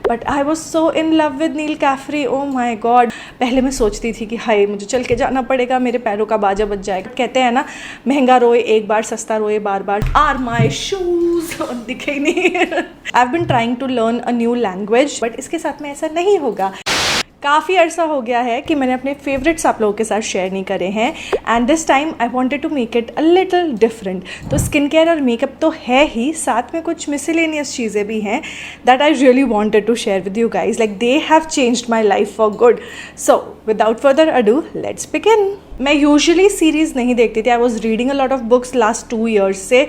But I was so in love with Neal Caffrey, oh my god. पहले मैं सोचती थी कि हाय मुझे चल के जाना पड़ेगा, मेरे पैरों का बाजा बज जाएगा। कहते हैं ना, महंगा रोए एक बार, सस्ता रोए बार बार। आर माई शूज दिखे ही नहीं। I have been trying to learn a new language, but इसके साथ में ऐसा नहीं होगा। काफ़ी अर्सा हो गया है कि मैंने अपने फेवरेट्स आप लोगों के साथ शेयर नहीं करे हैं, and this time I wanted to make it a little different. तो स्किन केयर और मेकअप तो है ही, साथ में कुछ मिसलेनियस चीज़ें भी हैं that I really wanted to share with you guys, like they have changed my life for good. So without further ado let's begin. मैं यूजुअली सीरीज़ नहीं देखती थी, I was reading a lot of books last 2 years से,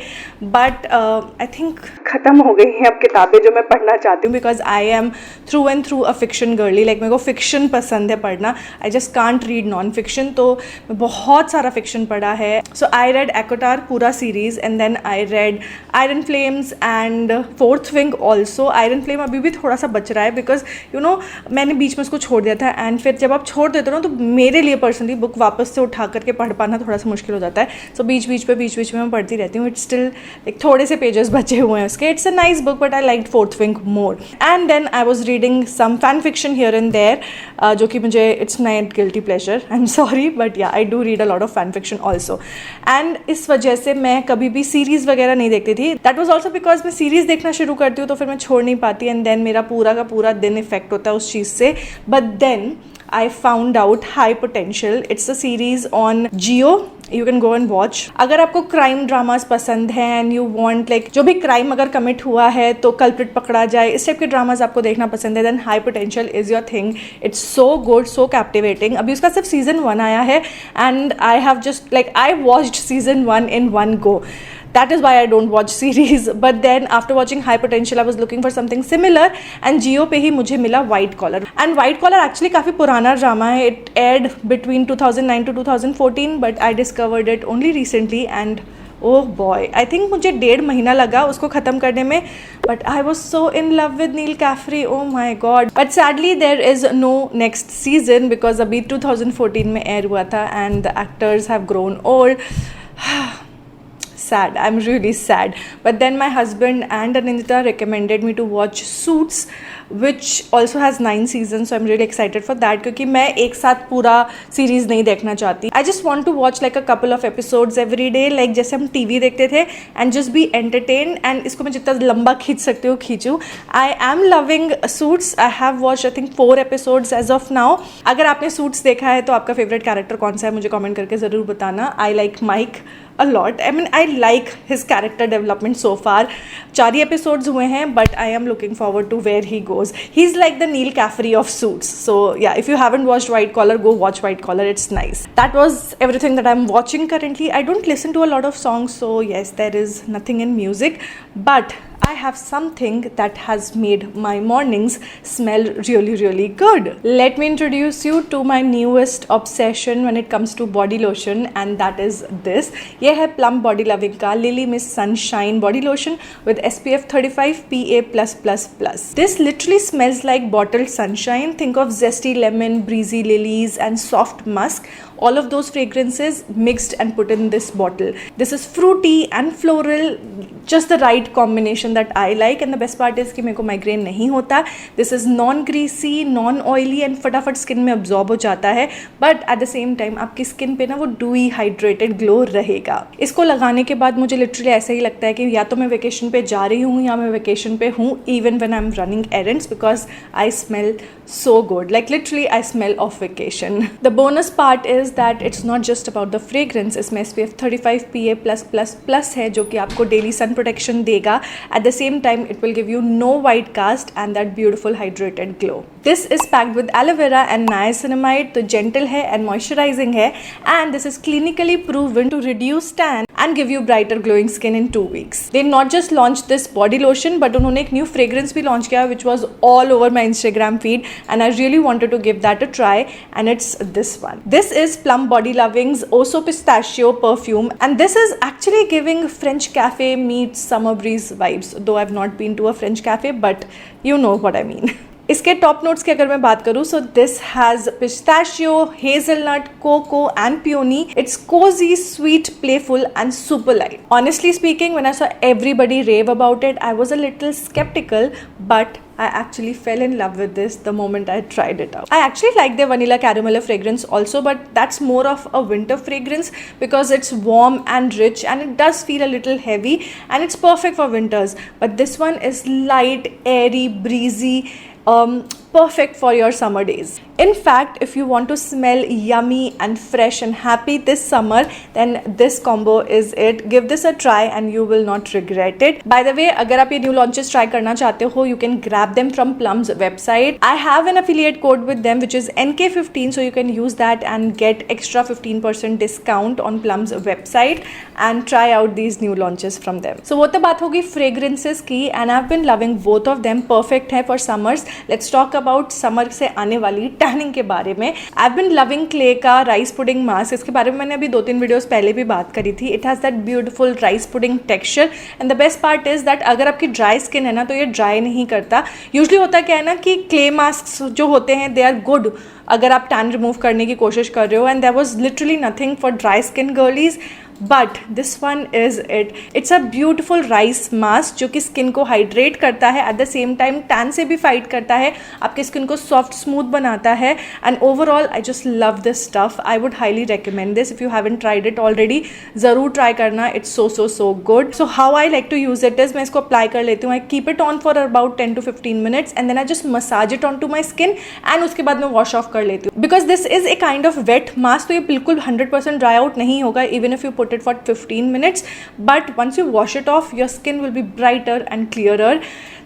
but I think ख़त्म हो गई हैं अब किताबें जो मैं पढ़ना चाहती हूँ, because I M through and through a fiction girly. Like मेरे को फिक्शन पसंद है पढ़ना, I just can't read non fiction. तो मैं बहुत सारा फिक्शन पढ़ा है। सो आई रेड एकोटार पूरा series, and then I read Iron Flames and Fourth Wing also. Iron Flame अभी भी थोड़ा सा बच रहा है, बिकॉज यू नो मैंने बीच में उसको छोड़ दिया था, एंड फिर जब आप छोड़ देते हो ना, तो मेरे लिए पर्सनली बुक वापस से उठा करके पढ़ पाना थोड़ा सा मुश्किल हो जाता है। सो बीच बीच में मैं पढ़ती रहती हूँ। इट्स स्टिल लाइक थोड़े से पेजेस बचे हुए हैं उसके। It's a nice book, but I like Fourth Wing more. And then I was reading some fan fiction here and there, जो कि मुझे it's not guilty pleasure, I am sorry, but yeah I do read a lot of fan fiction also. एंड इस वजह से मैं कभी भी सीरीज़ वगैरह नहीं देखती थी। दैट वॉज ऑल्सो बिकॉज मैं सीरीज़ देखना शुरू करती हूँ तो फिर मैं छोड़ नहीं पाती, एंड देन मेरा पूरा का पूरा दिन इफेक्ट होता है उस चीज़ से। But then I found out High Potential. It's a series on Jio. You can go and watch. अगर आपको क्राइम ड्रामास पसंद हैं एंड यू वांट लाइक जो भी क्राइम अगर कमिट हुआ है तो कल्प्रिट पकड़ा जाए, इस टाइप के ड्रामास आपको देखना पसंद है, then High Potential is your thing. It's so good, so captivating. अभी उसका सिर्फ सीजन 1 आया है, and I have just like I watched season 1 in one go. That is why I don't watch series. But then after watching High Potential, I was looking for something similar, and Jio पे ही मुझे मिला White Collar. And White Collar actually काफ़ी पुराना drama है. It aired between 2009 to 2014, but I discovered it only recently, and oh boy, I think मुझे 1.5 महीना लगा उसको ख़त्म करने में, but I was so in love with Neil Caffrey, oh my god. But sadly there is no next season because अभी 2014 में air हुआ था, and the actors have grown old. Sad, I'm really sad. But then my husband and Anindita recommended me to watch Suits, which also has 9 seasons, so I'm really excited for that, क्योंकि मैं एक साथ पूरा series नहीं देखना चाहती। I just want to watch like a couple of episodes every day, like जैसे हम TV देखते थे, and just be entertained, and इसको मैं जितना लंबा खींच सकती हूँ खींचूँ। I am loving Suits. I have watched I think 4 episodes as of now. अगर आपने Suits देखा है तो आपका फेवरेट कैरेक्टर कौन सा है मुझे कमेंट करके ज़रूर बताना। I like Mike a lot. I mean, I like his character development so far. 4 he episodes हुए हैं, but I am looking forward to where he goes. He's like the Neil Caffrey of Suits. So yeah, if you haven't watched White Collar, go watch White Collar. It's nice. That was everything that I'm watching currently. I don't listen to a lot of songs, so yes, there is nothing in music, but I have something that has made my mornings smell really, really good. Let me introduce you to my newest obsession when it comes to body lotion, and that is this. ये है Plum Body Loving का Lily Miss Sunshine Body Lotion with SPF 35 PA+++. This literally smells like bottled sunshine. Think of zesty lemon, breezy lilies, and soft musk. All of those fragrances mixed and put in this bottle. This is fruity and floral, just the right combination that I like, and the best part is कि मेरे को migraine नहीं होता. This is non greasy, non oily, and फटाफट skin में absorb हो जाता है, but at the same time आपकी स्किन पे ना वो dewy hydrated glow रहेगा. इसको लगाने के बाद मुझे लिटरली ऐसा ही लगता है कि या तो मैं वेकेशन पे जा रही हूँ या मैं वेकेशन पे हूँ, even when I'm running errands, because I smell so good. Like literally I smell of vacation. The bonus part is that it's not just about the fragrance. इसमें SPF 35 PA+++ है जो कि आपको डेली सन प्रोटेक्शन देगा. At the same time it will give you no white cast and that beautiful hydrated glow. This is packed with aloe vera and niacinamide, तो gentle है and moisturizing है, and this is clinically proven to reduce tan and give you brighter glowing skin in 2 weeks. They not just launched this body lotion, but उन्होंने एक new fragrance भी launch किया which was all over my Instagram feed, and I really wanted to give that a try, and it's this one. This is Plum Body Loving's Oso Pistachio perfume, and this is actually giving French cafe meets summer breeze vibes, though I've not been to a French cafe, but you know what I mean. इसके top notes की अगर मैं बात करूँ, so this has pistachio, hazelnut, cocoa and peony. It's cosy, sweet, playful and super light. Honestly speaking, when I saw everybody rave about it, I was a little sceptical, but I actually fell in love with this the moment I tried it out. I actually like the vanilla caramel fragrance also, but that's more of a winter fragrance because it's warm and rich and it does feel a little heavy and it's perfect for winters. But this one is light, airy, breezy, perfect for your summer days. In fact, if you want to smell yummy and fresh and happy this summer, then this combo is it. Give this a try and you will not regret it. By the way, अगर आप ये new launches try करना चाहते हो, you can grab them from Plum's website. I have an affiliate code with them which is NK15, so you can use that and get extra 15% discount on Plum's website and try out these new launches from them. So वो तो बात होगी fragrances की, and I've been loving both of them. Perfect है for summers. Let's talk about summer से आने वाली tanning के बारे में. I've been loving क्ले का राइस पुडिंग मास्क. इसके बारे में मैंने अभी 2-3 वीडियोस पहले भी बात करी थी. It has that beautiful rice pudding texture and the best part is that अगर आपकी ड्राई स्किन है ना तो ये ड्राई नहीं करता. यूजली होता क्या है ना कि क्ले मास्क जो होते हैं दे आर गुड अगर आप टैन रिमूव करने की कोशिश कर रहे हो, and there was literally nothing for dry skin girlies. But this one is it. It's a beautiful rice mask जो कि स्किन को हाइड्रेट करता है, at the same time tan से भी फाइट करता है, आपके स्किन को सॉफ्ट स्मूथ बनाता है. And overall I just love this stuff. I would highly recommend this. If you haven't tried it already ज़रूर ट्राई करना. It's so good. So how I like to use it is, मैं इसको apply कर लेती हूँ. I keep it on for about 10 to 15 minutes and then I just massage it on to my skin and उसके बाद मैं wash off कर लेती हूँ. Because this is a kind of wet mask, तो ये बिल्कुल 100% ड्राई आउट नहीं होगा even if you put it for 15 minutes, but once you wash it off, your skin will be brighter and clearer.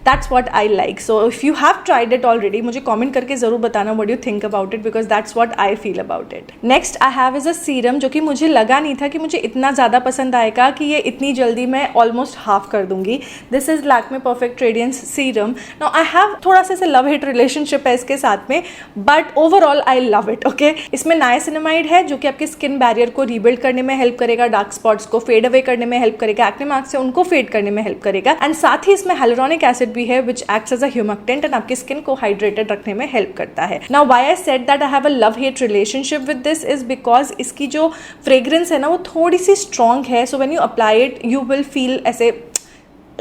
That's what I like. So if you have tried it already, मुझे comment करके ज़रूर बताना what you think about it, because that's what I feel about it. Next I have is a serum जो कि मुझे लगा नहीं था कि मुझे इतना ज़्यादा पसंद आएगा कि ये इतनी जल्दी मैं almost half कर दूँगी. This is Lakme Perfect Radiance Serum. Now I have थोड़ा सा love hate relationship है इसके साथ में, but overall I love it. Okay? इसमें niacinamide है जो कि आपके स्किन बैरियर को रीबिल्ड करने में हेल्प करेगा, डार्क स्पॉट्स को फेड अवे करने में हेल्प करेगा, एक्ने मार्क्स है उनको फेड करने में हेल्प करेगा, एंड साथ ही इसमें hyaluronic acid भी है which acts as a humectant and आपकी स्किन को हाइड्रेटेड रखने में हेल्प करता है. Now why I said that I have a love hate relationship with this is because इसकी जो फ्रेग्रेंस है ना वो थोड़ी सी स्ट्रॉन्ग है. So when you apply it you will feel ऐसे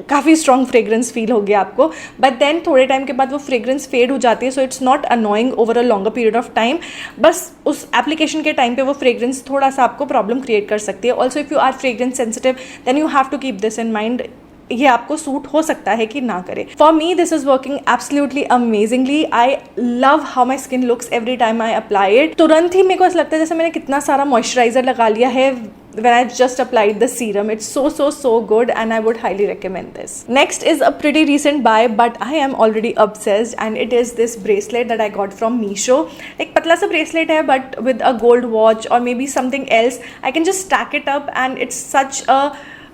काफ़ी स्ट्रॉन्ग फ्रेग्रेंस फील हो गया आपको, बट देन थोड़े टाइम के बाद वो फ्रेग्रेंस फेड हो जाती है. सो it's not annoying over a longer period of time. बस उस एप्लीकेशन के टाइम पे वो फ्रेग्रेंस थोड़ा सा आपको प्रॉब्लम क्रिएट कर सकती है. Also if you are fragrance sensitive then you have to keep this in mind. ये आपको सूट हो सकता है कि ना करे. For me this is working absolutely amazingly. I love how my skin looks every time I apply it. तुरंत ही मेरे को ऐसा लगता है जैसे मैंने कितना सारा मॉइस्चराइजर लगा लिया है when I just applied the serum. It's so good and I would highly recommend this. Next is a pretty recent buy but I am already obsessed, and it is this bracelet that I got from Meesho. Like patla sa bracelet hai but with a gold watch or maybe something else. I can just stack it up and it's such a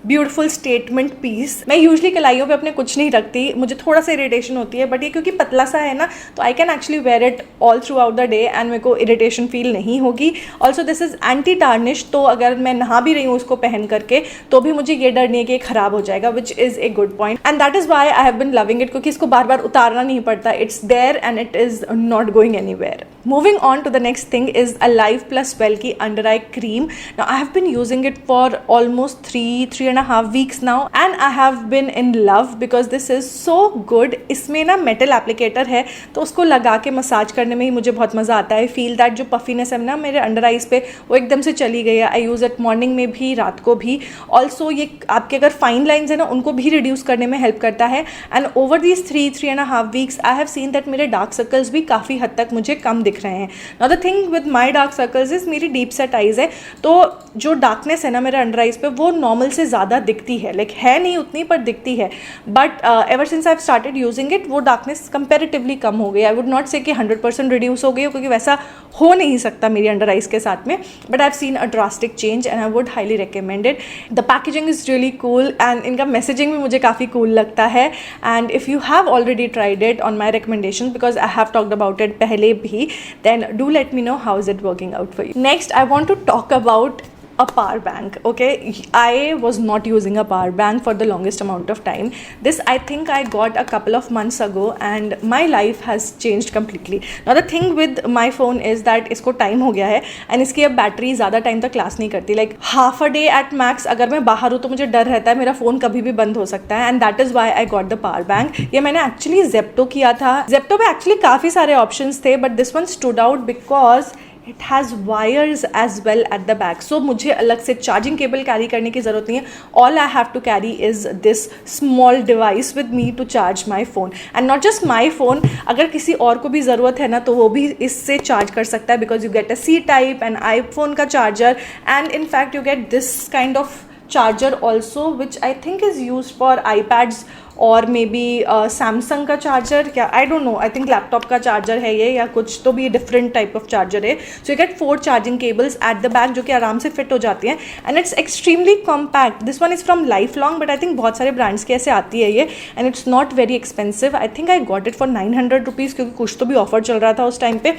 beautiful statement piece. मैं usually कलाइयों पे अपने कुछ नहीं रखती, मुझे थोड़ा सा इरिटेशन होती है, बट ये क्योंकि पतला सा है ना तो I can actually wear it all throughout the day and एंड मेरे को इरिटेशन फील नहीं होगी. Also this is anti tarnish, तो अगर मैं नहा भी रही हूँ उसको पहन करके तो भी मुझे ये डर नहीं है कि खराब हो जाएगा, which is a good point and that is why I have been loving it, क्योंकि इसको बार बार उतारना नहीं पड़ता. It's there and it is not going anywhere. Moving on to the next thing is Alive Plus Well की under eye cream. Now I have been using it for almost 3.5 weeks now and I have been in love because this is so good. इसमें ना metal applicator है तो उसको लगा के massage करने में ही मुझे बहुत मज़ा आता है. फील दैट जो पफीनेस है ना मेरे अंडर आइज पे वो एकदम से चली गई है. आई यूज़ इट मॉर्निंग में भी, रात को भी. ऑल्सो ये आपके अगर फाइन लाइन्स है ना उनको भी रिड्यूस करने में हेल्प करता है. And over these 3.5 weeks I have seen that मेरे डार्क सर्कल्स भी काफ़ी हद तक मुझे कम दिख रहे हैं. Now the thing with my dark circles is मेरी डीप सेट आइज है तो जो डार्कनेस है ना मेरे अंडर आइज पे वो नॉर्मल से ज़्यादा दिखती है. लाइक है नहीं उतनी पर दिखती है. But ever since I have started using it वो डार्कनेस कंपेरेटिवली कम हो गई. आई वुड नॉट से कि 100% रिड्यूस हो गई क्योंकि वैसा हो नहीं सकता मेरी अंडर आइज के साथ में, but I have seen a drastic change and I would highly recommend it. The packaging is really cool and इनका मैसेजिंग भी मुझे काफ़ी कूल लगता है. And if you have already tried it on my recommendation because I have talked about it पहले भी, then do let me know how is it working out for you. Next I want to talk about a power bank. Okay, I was not using a power bank for the longest amount of time. This I think I got a couple of months ago and my life has changed completely. Now the thing with my phone is that इसको time हो गया है and इसकी अब battery ज़्यादा time तक last नहीं करती. Like half a day at max. अगर मैं बाहर हूँ तो मुझे डर रहता है मेरा फ़ोन कभी भी बंद हो सकता है, and that is why I got the power bank. ये मैंने एक्चुअली जेप्टो किया था. जेप्टो पे एक्चुअली काफ़ी सारे ऑप्शंस थे but this one stood out because it has wires as well at the back. So मुझे अलग से चार्जिंग केबल कैरी करने की ज़रूरत नहीं है. All I have to carry is this small device with me to charge my phone. And not just my phone, अगर किसी और को भी ज़रूरत है ना तो वो भी इससे चार्ज कर सकता है because you get a C type and iPhone का charger and in fact you get this kind of charger also which I think is use for iPads और मे बी सैमसंग का चार्जर, क्या I don't know, I think laptop का charger है ये या कुछ तो भी डिफरेंट टाइप ऑफ चार्जर है. So you get 4 charging cables eight the back जो कि आराम से फिट हो जाती हैं and it's extremely compact. This one is from life long but I think बहुत सारे ब्रांड्स की ऐसे आती है ये and it's not very expensive. I think I got it for 900 rupees क्योंकि कुछ तो भी ऑफर चल रहा था उस टाइम पे.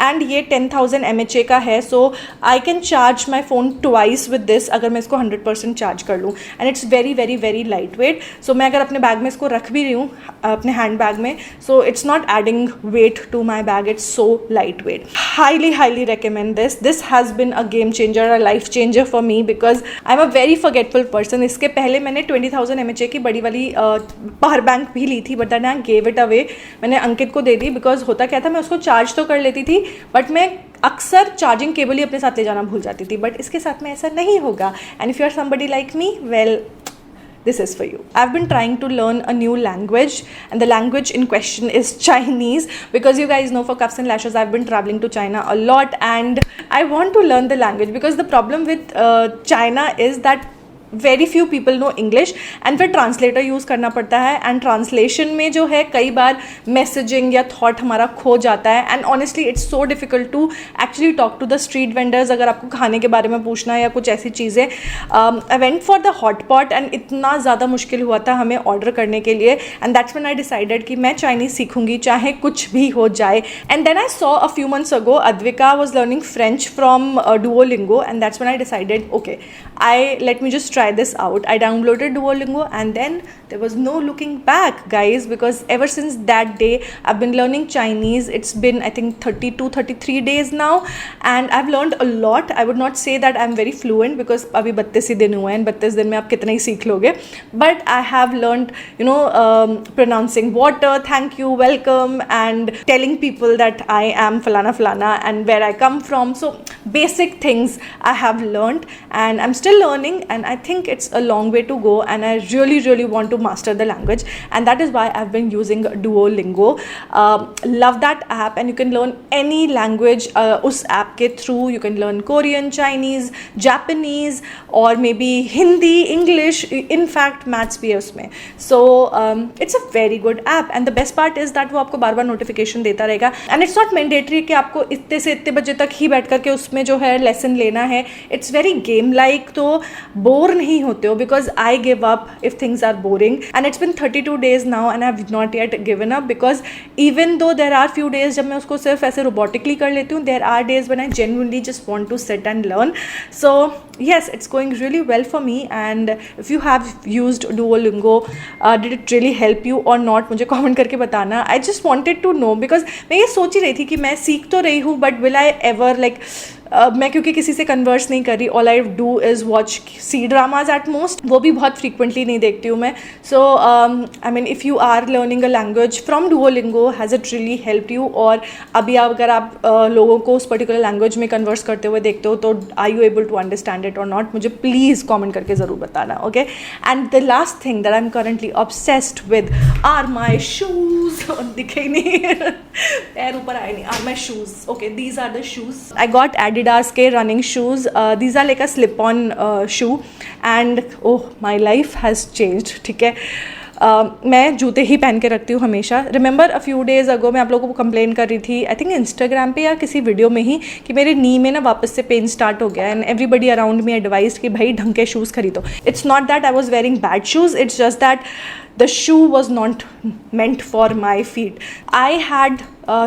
एंड ये 10,000 mAh का है. So I can charge my phone twice with this अगर मैं इसको 100% चार्ज कर लूँ and it's very very very light weight. So मैं अगर अपने बैग में इसको रख भी रही हूँ अपने हैंड बैग में, so it's not adding weight to my bag, it's so lightweight. Highly highly recommend this. This has been a game changer, a life changer for me because I am a very forgetful person. इसके पहले मैंने 20,000 mAh की बड़ी वाली power bank भी ली थी but then I gave it away. मैंने अंकित को दे दी बिकॉज होता क्या था, मैं उसको चार्ज तो कर लेती थी बट मैं अक्सर चार्जिंग केबल ही अपने साथ ले जाना भूल जाती थी. बट इसके साथ में ऐसा नहीं होगा and if you are somebody like me, well this is for you. I've been trying to learn a new language and the language in question is Chinese because you guys know for Cuffs and Lashes I've been traveling to China a lot and I want to learn the language because the problem with China is that very few people know English and फिर translator use करना पड़ता है and translation में जो है कई बार messaging या thought हमारा खो जाता है and honestly it's so difficult to actually talk to the street vendors अगर आपको खाने के बारे में पूछना है या कुछ ऐसी चीज़ें. I went for the hot pot and इतना ज़्यादा मुश्किल हुआ था हमें ऑर्डर करने के लिए and that's when I decided कि मैं चाइनीज़ सीखूंगी चाहे कुछ भी हो जाए. And then I saw a few months ago Advika was learning French from Duolingo and that's when I decided okay I let me just try this out. I downloaded Duolingo and then there was no looking back, guys, because ever since that day I've been learning Chinese. It's been I think 33 days now and I've learned a lot. I would not say that I'm very fluent because अभी 32 ही दिन हुए हैं. 32 दिन में आप कितना ही सीख लोगे, but I have learned pronouncing water, thank you, welcome and telling people that I am falana falana and where I come from. So basic things I have learned and I'm still learning and I think it's a long way to go and I really want to master the language and that is why I've been using Duolingo. Love that app and you can learn any language उस app के through. You can learn Korean, Chinese, Japanese or maybe Hindi, English, in fact maths भी है उसमें. So it's a very good app and the best part is that वो आपको बार बार notification देता रहेगा and it's not mandatory कि आपको इतने से इतने बजे तक ही बैठ करके उसमें जो है लेसन लेना है. It's very game like, तो बोर नहीं होते हो because I give up if things are boring and it's been 32 days now and I have not yet given up because even though there are few days जब मैं उसको सिर्फ ऐसे robotically कर लेती हूँ, there are days when I genuinely just want to sit and learn. So yes, it's going really well for me and if you have used Duolingo, did it really help you or not, मुझे comment करके बताना. I just wanted to know because मैं ये सोच ही रही थी कि मैं सीख तो रही हूँ but will I ever like मैं क्योंकि किसी से कन्वर्स नहीं कर रही, all I do is watch C dramas at most, वो भी बहुत फ्रीक्वेंटली नहीं देखती हूँ मैं. So I mean if you are learning a language from Duolingo, has it really help you? और अभी अगर आप लोगों को उस पर्टिकुलर लैंग्वेज में कन्वर्स करते हुए देखते हो तो are you able to understand it और नॉट, मुझे प्लीज़ कॉमेंट करके ज़रूर बताना. Okay, and the last thing that I am currently obsessed with are my shoes. दिखे ही नहीं, पैर ऊपर आए नहीं. Are my shoes. Okay, these are the shoes I got Adidas के running shoes. These are like a slip-on shoe and oh my life has changed. ठीक है, मैं जूते ही पहन के रखती हूँ हमेशा. रिमेंबर अ फ्यू डेज़ अगो मैं आप लोगों को कंप्लेन कर रही थी आई थिंक इंस्टाग्राम पे या किसी वीडियो में ही कि मेरे नी में ना वापस से पेन स्टार्ट हो गया and everybody around me advise कि भाई ढंग के शूज़ खरीदो. It's not that I was wearing bad shoes, it's just that the shoe was not meant for my feet. I had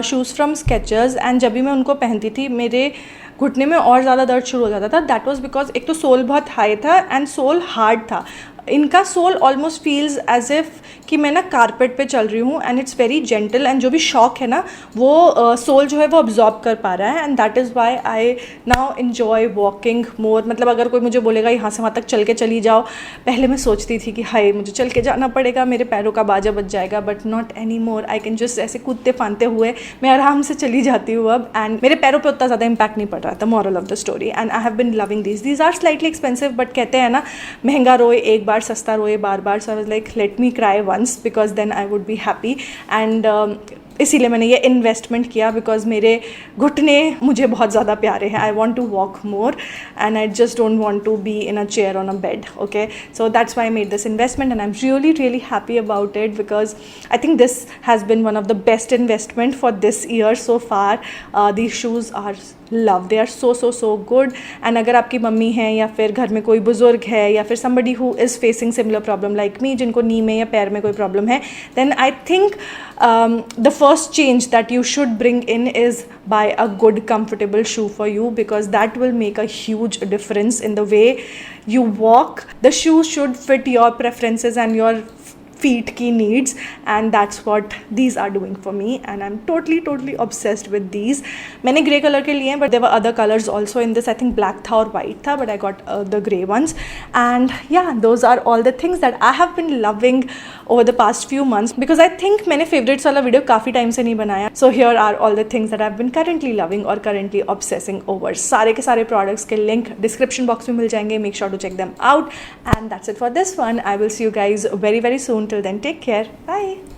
shoes from Skechers and जब भी मैं उनको पहनती थी मेरे घुटने में और ज़्यादा दर्द शुरू हो जाता था. दैट वॉज बिकॉज एक तो सोल बहुत हाई था एंड सोल हार्ड था. इनका sole almost feels as if कि मैं ना कारपेट पे चल रही हूँ and it's very gentle and जो भी शॉक है ना वो सोल जो है वो अब्जॉर्ब कर पा रहा है and that is why I now enjoy walking more. मतलब अगर कोई मुझे बोलेगा यहाँ से वहाँ तक चल के चली जाओ, पहले मैं सोचती थी कि हाय मुझे चल के जाना पड़ेगा, मेरे पैरों का बाजा बच जाएगा, but not any more. I can just ऐसे कूदते फानते हुए मैं आराम से चली जाती हूँ अब एंड मेरे पैरों पर उतना ज़्यादा इम्पैक्ट नहीं पड़ रहा था. Moral of the story. And I have been loving these are slightly expensive but कहते हैं ना महंगा रोए एक बार सस्ता रोए बार बार. So I was like let me cry once because then I would be happy. And इसीलिए मैंने ये इन्वेस्टमेंट किया बिकॉज मेरे घुटने मुझे बहुत ज़्यादा प्यारे हैं. I want to walk more and I just don't want to be in a chair on a bed. Okay, so that's why I made this investment and I am really really happy about it because I think this has been one of the best investment for this year so far. These shoes are love, they are so good. And अगर आपकी mummy है या फिर घर में कोई बुजुर्ग है या फिर somebody who is facing similar problem like me जिनको नी में या पैर में कोई प्रॉब्लम है, then I think the first change that you should bring in is buy a good comfortable shoe for you because that will make a huge difference in the way you walk. The shoe should fit your preferences and your feet की needs and that's what these are doing for me and I'm totally obsessed with these. मैंने grey color के लिए हैं but there were other colors also in this. I think black था और white था but I got the grey ones and yeah, those are all the things that I have been loving over the past few months because I think मैंने favorites वाला video काफ़ी time से नहीं बनाया. So here are all the things that I've been currently loving or currently obsessing over. सारे के सारे products के link description box में मिल जाएंगे. Make sure to check them out and that's it for this one. I will see you guys very soon. Till then, take care. Bye.